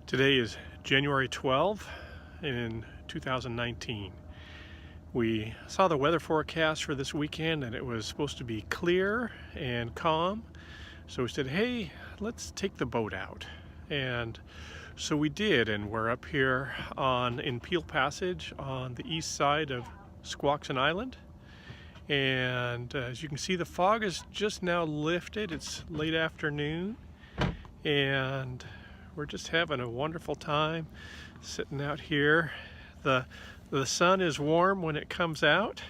Today is January 12th in 2019. We saw the weather forecast for this weekend and it was supposed to be clear and calm. So we said, hey, let's take the boat out. And so we did, and we're up here in Peel Passage on the east side of Squaxin Island. And as you can see, the fog is just now lifted. It's late afternoon and we're just having a wonderful time sitting out here. The sun is warm when it comes out,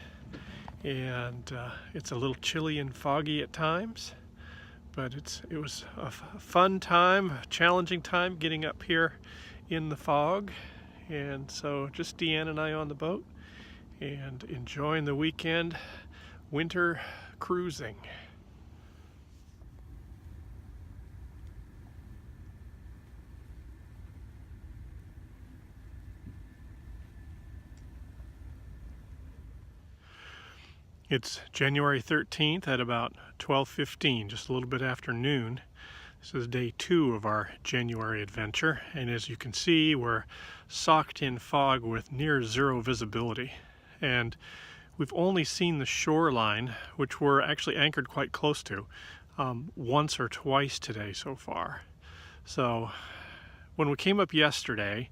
and it's a little chilly and foggy at times, but it was a fun time, a challenging time getting up here in the fog. And so just Dee Ann and I on the boat and enjoying the weekend winter cruising. It's January 13th at about 12:15, just a little bit after noon. This is day 2 of our January adventure, and as you can see, we're socked in fog with near zero visibility. And we've only seen the shoreline, which we're actually anchored quite close to, once or twice today so far. So when we came up yesterday,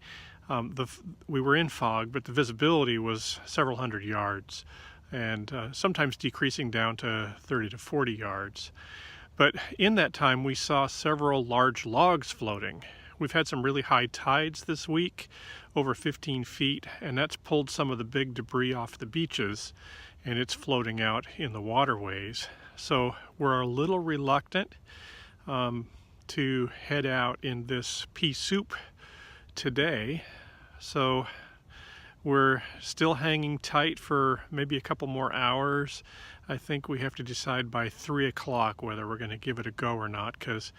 we were in fog, but the visibility was several hundred yards, and sometimes decreasing down to 30 to 40 yards. But in that time we saw several large logs floating. We've had some really high tides this week, over 15 feet, and that's pulled some of the big debris off the beaches, and it's floating out in the waterways. So we're a little reluctant to head out in this pea soup today. So we're still hanging tight for maybe a couple more hours. I think we have to decide by 3 o'clock whether we're going to give it a go or not, because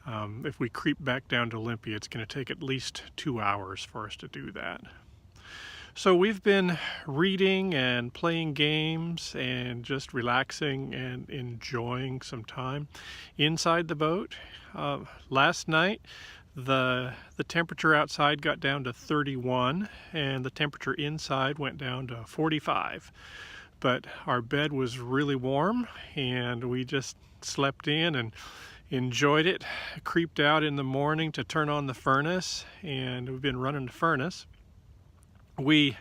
if we creep back down to Olympia, it's going to take at least 2 hours for us to do that. So we've been reading and playing games and just relaxing and enjoying some time inside the boat. Last night, the temperature outside got down to 31 and the temperature inside went down to 45. But our bed was really warm and we just slept in and enjoyed it. Creeped out in the morning to turn on the furnace, and we've been running the furnace. We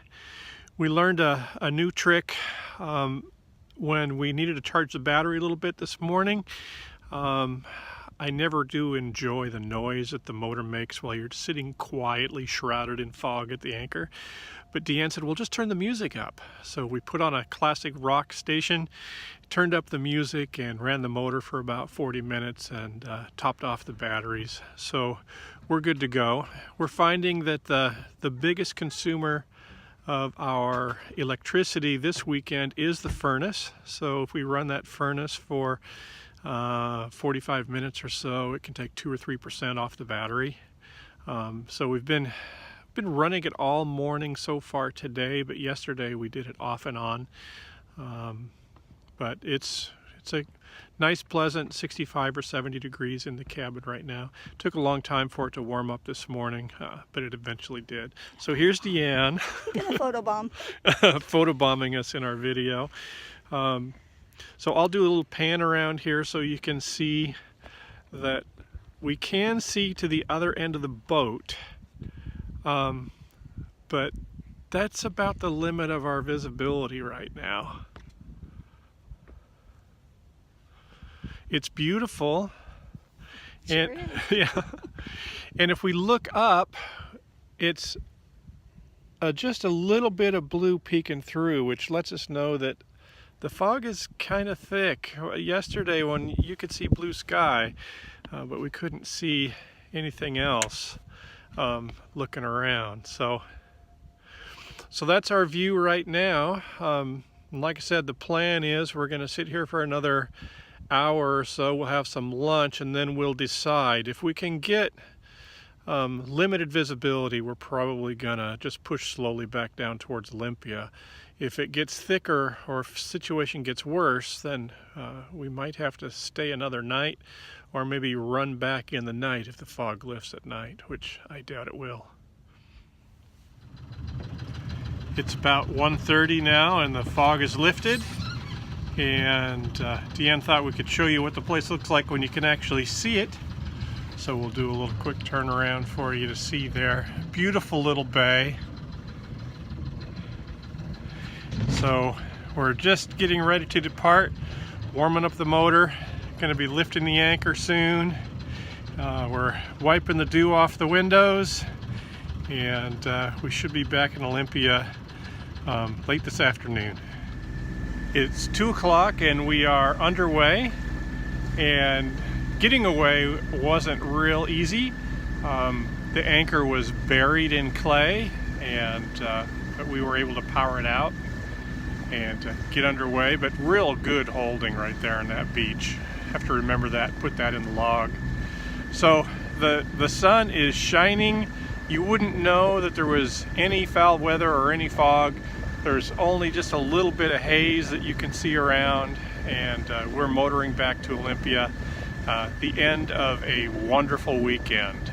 learned a new trick when we needed to charge the battery a little bit this morning. I never do enjoy the noise that the motor makes while you're sitting quietly shrouded in fog at the anchor. But Dee Ann said, well, just turn the music up. So we put on a classic rock station, turned up the music and ran the motor for about 40 minutes and topped off the batteries. So we're good to go. We're finding that the biggest consumer of our electricity this weekend is the furnace. So if we run that furnace for 45 minutes or so, it can take 2 or 3% off the battery. So we've been running it all morning so far today, but yesterday we did it off and on. But it's a nice, pleasant 65 or 70 degrees in the cabin right now. Took a long time for it to warm up this morning, but it eventually did. So here's Dee Ann. Gonna photobomb. Photobombing us in our video. So I'll do a little pan around here so you can see that we can see to the other end of the boat, but that's about the limit of our visibility right now. It's beautiful, and yeah, and if we look up, it's just a little bit of blue peeking through, which lets us know that the fog is kind of thick. Yesterday when you could see blue sky, but we couldn't see anything else looking around. So that's our view right now. Like I said, the plan is we're going to sit here for another hour or so. We'll have some lunch and then we'll decide if we can get limited visibility, we're probably gonna just push slowly back down towards Olympia. If it gets thicker or if the situation gets worse, then we might have to stay another night or maybe run back in the night if the fog lifts at night, which I doubt it will. It's about 1:30 now and the fog is lifted, and Dee Ann thought we could show you what the place looks like when you can actually see it. So we'll do a little quick turnaround for you to see there. Beautiful little bay. So we're just getting ready to depart, warming up the motor, going to be lifting the anchor soon. We're wiping the dew off the windows, and we should be back in Olympia late this afternoon. It's 2 o'clock and we are underway, and getting away wasn't real easy. The anchor was buried in clay, and but we were able to power it out and get underway. But real good holding right there on that beach. Have to remember that, put that in the log. So the sun is shining. You wouldn't know that there was any foul weather or any fog. There's only just a little bit of haze that you can see around, and we're motoring back to Olympia. The end of a wonderful weekend.